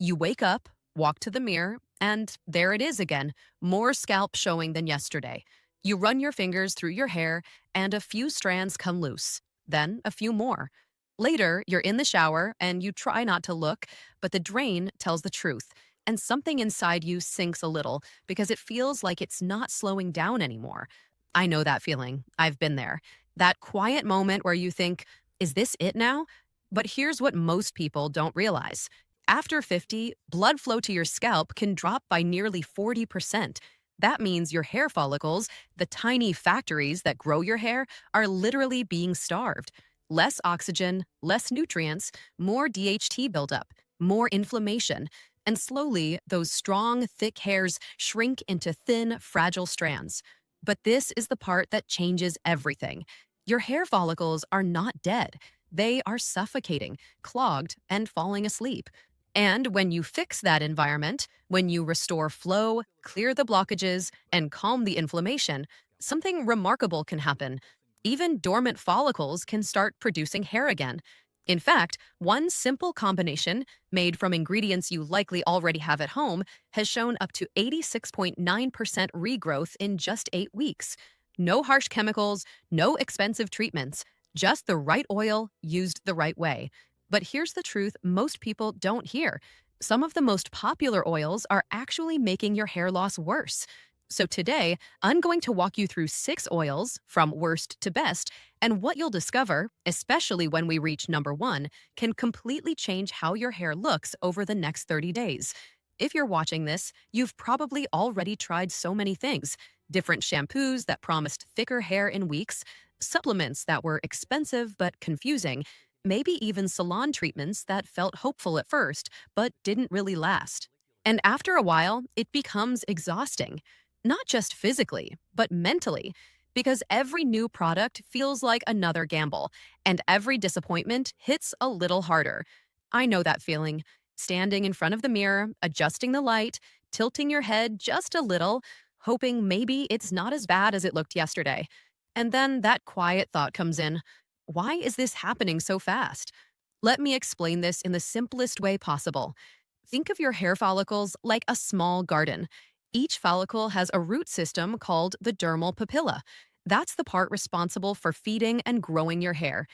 You wake up, walk to the mirror, and there it is again, more scalp showing than yesterday. You run your fingers through your hair, and a few strands come loose, then a few more. Later, you're in the shower and you try not to look, but the drain tells the truth, and something inside you sinks a little because it feels like it's not slowing down anymore. I know that feeling. I've been there. That quiet moment where you think, is this it now? But here's what most people don't realize. After 50, blood flow to your scalp can drop by nearly 40%. That means your hair follicles, the tiny factories that grow your hair, are literally being starved. Less oxygen, less nutrients, more DHT buildup, more inflammation, and slowly those strong, thick hairs shrink into thin, fragile strands. But this is the part that changes everything. Your hair follicles are not dead. They are suffocating, clogged, and falling asleep. And when you fix that environment, when you restore flow, clear the blockages, and calm the inflammation, something remarkable can happen. Even dormant follicles can start producing hair again. In fact, one simple combination, made from ingredients you likely already have at home, has shown up to 86.9% regrowth in just 8 weeks. No harsh chemicals, no expensive treatments, just the right oil used the right way. But here's the truth most people don't hear. Some of the most popular oils are actually making your hair loss worse. So today, I'm going to walk you through 6 oils, from worst to best, and what you'll discover, especially when we reach number 1, can completely change how your hair looks over the next 30 days. If you're watching this, you've probably already tried so many things. Different shampoos that promised thicker hair in weeks, supplements that were expensive but confusing, maybe even salon treatments that felt hopeful at first, but didn't really last. And after a while, it becomes exhausting. Not just physically, but mentally, because every new product feels like another gamble, and every disappointment hits a little harder. I know that feeling. Standing in front of the mirror, adjusting the light, tilting your head just a little, hoping maybe it's not as bad as it looked yesterday. And then that quiet thought comes in. Why is this happening so fast? Let me explain this in the simplest way possible. Think of your hair follicles like a small garden. Each follicle has a root system called the dermal papilla. That's the part responsible for feeding and growing your hair.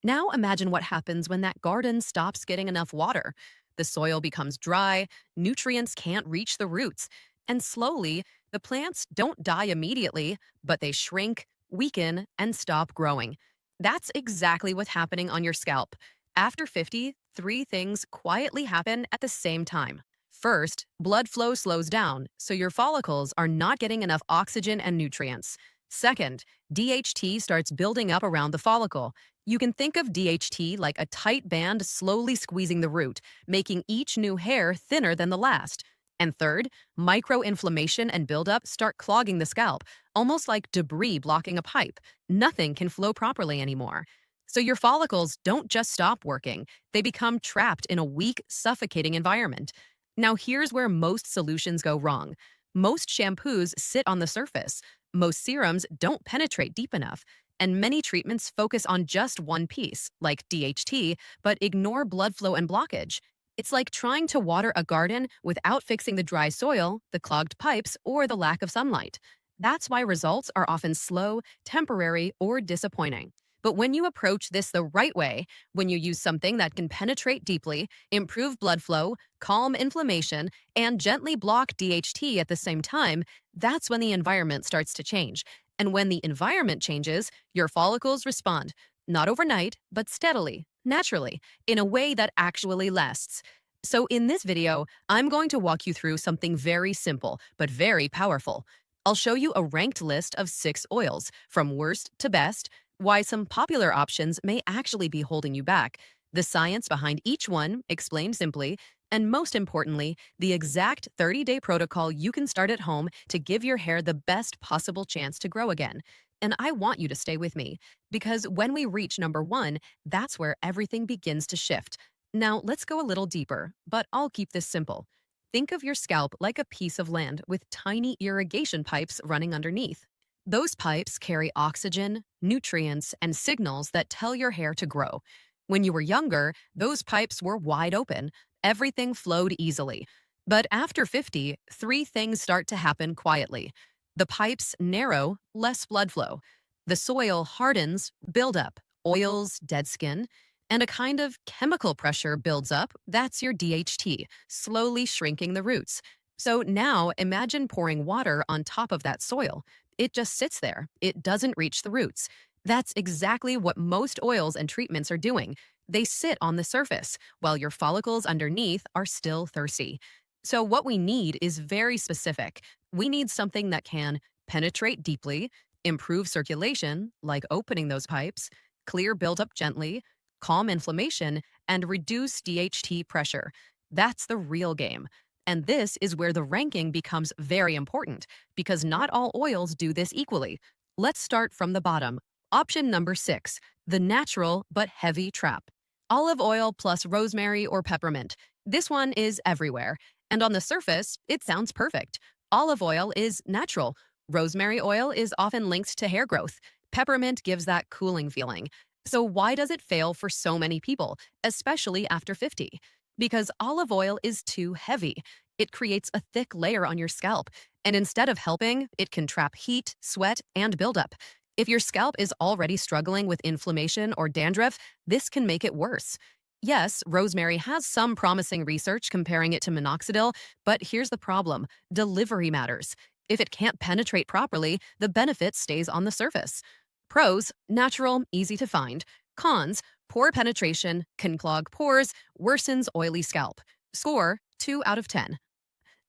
Now imagine what happens when that garden stops getting enough water. The soil becomes dry, nutrients can't reach the roots, and slowly, the plants don't die immediately, but they shrink, weaken, and stop growing. That's exactly what's happening on your scalp. After 50, 3 things quietly happen at the same time. First, blood flow slows down, so your follicles are not getting enough oxygen and nutrients. Second, DHT starts building up around the follicle. You can think of DHT like a tight band slowly squeezing the root, making each new hair thinner than the last. And third, microinflammation and buildup start clogging the scalp, almost like debris blocking a pipe. Nothing can flow properly anymore. So your follicles don't just stop working, they become trapped in a weak, suffocating environment. Now, here's where most solutions go wrong. Most shampoos sit on the surface. Most serums don't penetrate deep enough. And many treatments focus on just one piece, like DHT, but ignore blood flow and blockage. It's like trying to water a garden without fixing the dry soil, the clogged pipes, or the lack of sunlight. That's why results are often slow, temporary, or disappointing. But when you approach this the right way, when you use something that can penetrate deeply, improve blood flow, calm inflammation, and gently block DHT at the same time, that's when the environment starts to change. And when the environment changes, your follicles respond, not overnight, but steadily, naturally, in a way that actually lasts. So in this video, I'm going to walk you through something very simple, but very powerful. I'll show you a ranked list of 6 oils, from worst to best, why some popular options may actually be holding you back, the science behind each one, explained simply, and most importantly, the exact 30-day protocol you can start at home to give your hair the best possible chance to grow again. And I want you to stay with me, because when we reach number 1, that's where everything begins to shift. Now, let's go a little deeper, but I'll keep this simple. Think of your scalp like a piece of land with tiny irrigation pipes running underneath. Those pipes carry oxygen, nutrients, and signals that tell your hair to grow. When you were younger, those pipes were wide open. everything flowed easily. But after 50, three things start to happen quietly. The pipes narrow, less blood flow. The soil hardens, build up, oils, dead skin, and a kind of chemical pressure builds up. That's your DHT, slowly shrinking the roots. So now imagine pouring water on top of that soil. It just sits there. It doesn't reach the roots. That's exactly what most oils and treatments are doing. They sit on the surface, while your follicles underneath are still thirsty. So, what we need is very specific. We need something that can penetrate deeply, improve circulation, like opening those pipes, clear buildup gently, calm inflammation, and reduce DHT pressure. That's the real game. And this is where the ranking becomes very important because not all oils do this equally. Let's start from the bottom. Option number 6, the natural but heavy trap. Olive oil plus rosemary or peppermint. This one is everywhere. And on the surface, it sounds perfect. Olive oil is natural. Rosemary oil is often linked to hair growth. Peppermint gives that cooling feeling. So why does it fail for so many people, especially after 50? Because olive oil is too heavy. It creates a thick layer on your scalp, and instead of helping, it can trap heat, sweat, and buildup. If your scalp is already struggling with inflammation or dandruff, this can make it worse. Yes, rosemary has some promising research comparing it to minoxidil, but here's the problem. Delivery matters. If it can't penetrate properly, the benefit stays on the surface. Pros, natural, easy to find. Cons, poor penetration, can clog pores, worsens oily scalp. Score, 2 out of 10.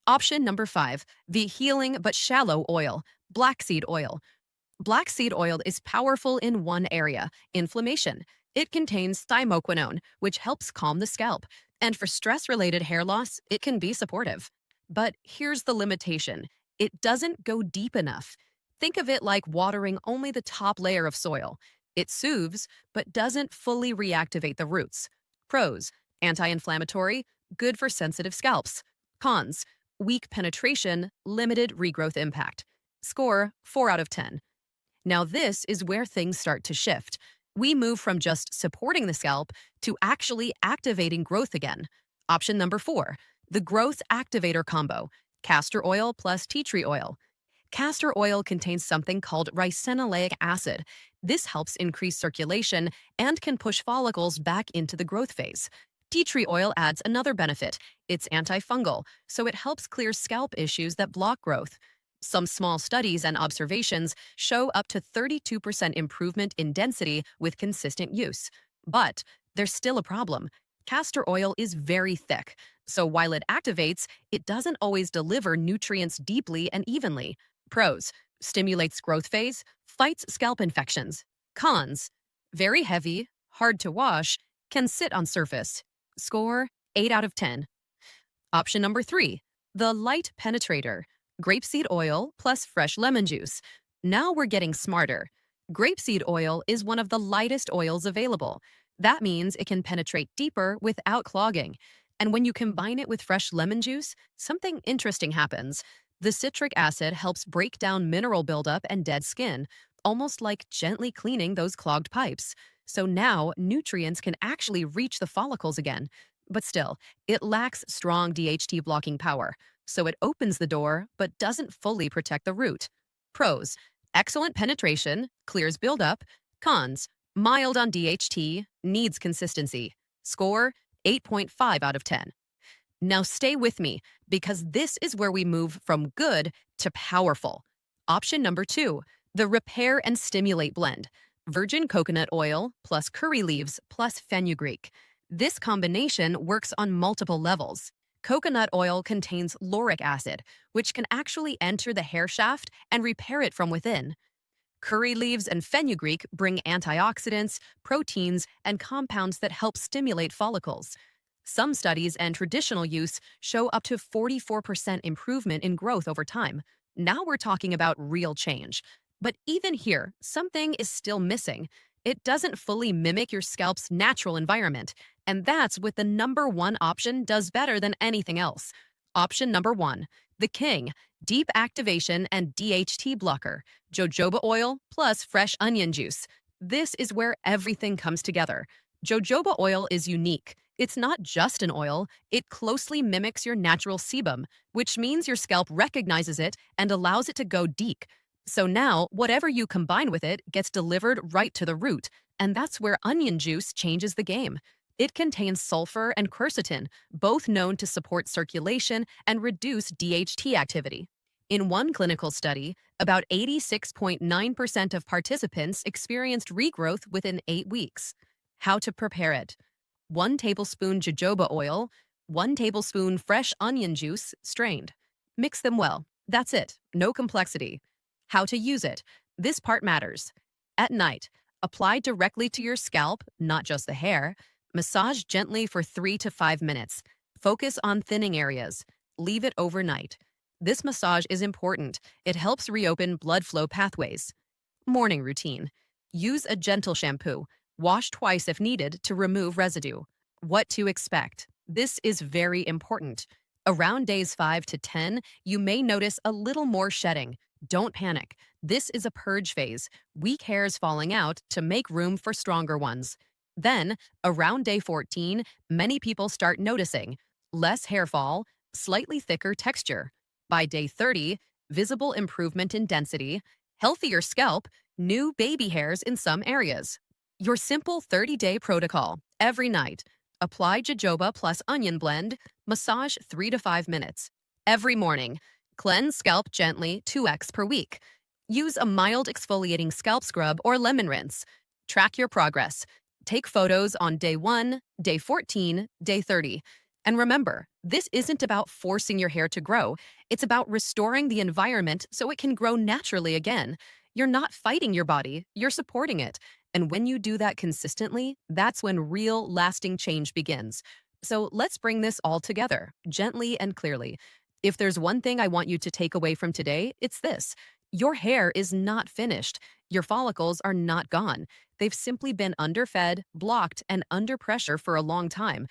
Option number 5, the healing but shallow oil, black seed oil. Black seed oil is powerful in one area, inflammation. It contains thymoquinone, which helps calm the scalp. And for stress-related hair loss, it can be supportive. But here's the limitation. It doesn't go deep enough. Think of it like watering only the top layer of soil. It soothes, but doesn't fully reactivate the roots. Pros, anti-inflammatory, good for sensitive scalps. Cons, weak penetration, limited regrowth impact. Score, 4 out of 10. Now this is where things start to shift. We move from just supporting the scalp to actually activating growth again. Option number 4, the growth activator combo, castor oil plus tea tree oil. Castor oil contains something called ricinoleic acid. This helps increase circulation and can push follicles back into the growth phase. Tea tree oil adds another benefit. It's antifungal, so it helps clear scalp issues that block growth. Some small studies and observations show up to 32% improvement in density with consistent use. But there's still a problem. Castor oil is very thick, so while it activates, it doesn't always deliver nutrients deeply and evenly. Pros, stimulates growth phase, fights scalp infections. Cons, very heavy, hard to wash, can sit on surface. Score, 8 out of 10. Option number 3, the light penetrator, grapeseed oil plus fresh lemon juice. Now we're getting smarter. Grapeseed oil is one of the lightest oils available. That means it can penetrate deeper without clogging. And when you combine it with fresh lemon juice, something interesting happens. The citric acid helps break down mineral buildup and dead skin, almost like gently cleaning those clogged pipes. So now nutrients can actually reach the follicles again. But still, it lacks strong DHT blocking power. So it opens the door, but doesn't fully protect the root. Pros, excellent penetration, clears buildup. Cons, mild on DHT, needs consistency. Score, 8.5 out of 10. Now stay with me, because this is where we move from good to powerful. Option number 2, the repair and stimulate blend. Virgin coconut oil plus curry leaves plus fenugreek. This combination works on multiple levels. Coconut oil contains lauric acid, which can actually enter the hair shaft and repair it from within. Curry leaves and fenugreek bring antioxidants, proteins, and compounds that help stimulate follicles. Some studies and traditional use show up to 44% improvement in growth over time. Now we're talking about real change. But even here, something is still missing. It doesn't fully mimic your scalp's natural environment, and that's what the number 1 option does better than anything else. Option number 1, the king, deep activation and DHT blocker, jojoba oil plus fresh onion juice. This is where everything comes together. Jojoba oil is unique. It's not just an oil, it closely mimics your natural sebum, which means your scalp recognizes it and allows it to go deep. So now, whatever you combine with it gets delivered right to the root, and that's where onion juice changes the game. It contains sulfur and quercetin, both known to support circulation and reduce DHT activity. In one clinical study, about 86.9% of participants experienced regrowth within 8 weeks. How to prepare it: 1 tablespoon jojoba oil, 1 tablespoon fresh onion juice strained. Mix them well. That's it. No complexity. How to use it: this part matters. At night, apply directly to your scalp, not just the hair. Massage gently for 3 to 5 minutes. Focus on thinning areas. Leave it overnight. This massage is important. It helps reopen blood flow pathways. Morning routine: use a gentle shampoo. Wash twice if needed to remove residue. What to expect: this is very important. Around days 5 to 10, you may notice a little more shedding. Don't panic. This is a purge phase, weak hairs falling out to make room for stronger ones. Then, around day 14, many people start noticing less hair fall, slightly thicker texture. By day 30, visible improvement in density, healthier scalp, new baby hairs in some areas. Your simple 30-day protocol: every night, apply jojoba plus onion blend, massage 3 to 5 minutes. Every morning, cleanse scalp gently 2x per week. Use a mild exfoliating scalp scrub or lemon rinse. Track your progress. Take photos on day 1, day 14, day 30. And remember, this isn't about forcing your hair to grow. It's about restoring the environment so it can grow naturally again. You're not fighting your body, you're supporting it. And when you do that consistently, that's when real, lasting change begins. So let's bring this all together, gently and clearly. If there's one thing I want you to take away from today, it's this: your hair is not finished. Your follicles are not gone. They've simply been underfed, blocked, and under pressure for a long time.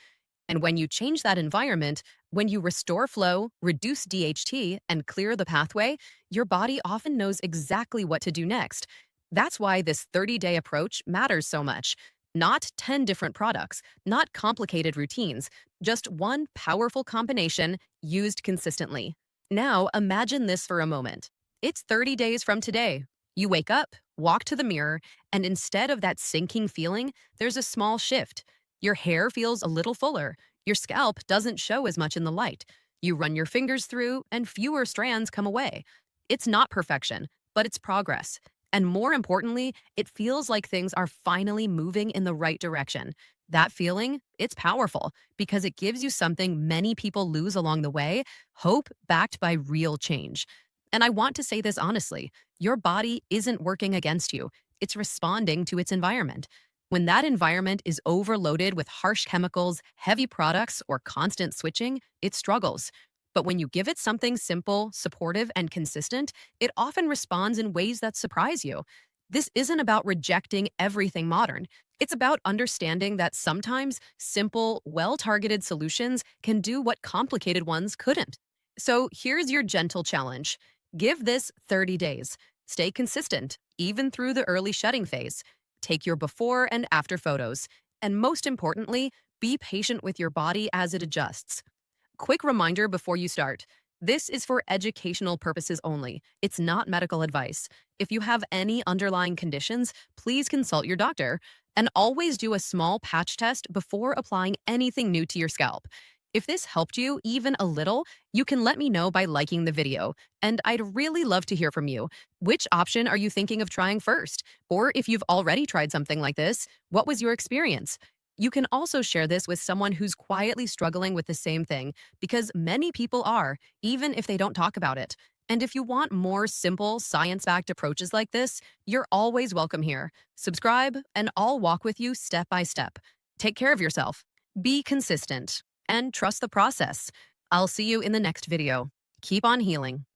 And when you change that environment, when you restore flow, reduce DHT, and clear the pathway, your body often knows exactly what to do next. That's why this 30-day approach matters so much. Not 10 different products, not complicated routines, just one powerful combination used consistently. Now, imagine this for a moment. It's 30 days from today. You wake up, walk to the mirror, and instead of that sinking feeling, there's a small shift. Your hair feels a little fuller. Your scalp doesn't show as much in the light. You run your fingers through, and fewer strands come away. It's not perfection, but it's progress. And more importantly, it feels like things are finally moving in the right direction. That feeling, it's powerful because it gives you something many people lose along the way: hope backed by real change. And I want to say this honestly: your body isn't working against you, it's responding to its environment. When that environment is overloaded with harsh chemicals, heavy products, or constant switching, it struggles. But when you give it something simple, supportive, and consistent, it often responds in ways that surprise you. This isn't about rejecting everything modern. It's about understanding that sometimes simple, well-targeted solutions can do what complicated ones couldn't. So here's your gentle challenge. Give this 30 days. Stay consistent, even through the early shedding phase. Take your before and after photos. And most importantly, be patient with your body as it adjusts. Quick reminder before you start: this is for educational purposes only. It's not medical advice. If you have any underlying conditions, please consult your doctor. And always do a small patch test before applying anything new to your scalp. If this helped you even a little, you can let me know by liking the video. And I'd really love to hear from you. Which option are you thinking of trying first? Or if you've already tried something like this, what was your experience? You can also share this with someone who's quietly struggling with the same thing, because many people are, even if they don't talk about it. And if you want more simple, science-backed approaches like this, you're always welcome here. Subscribe, and I'll walk with you step by step. Take care of yourself. Be consistent and trust the process. I'll see you in the next video. Keep on healing.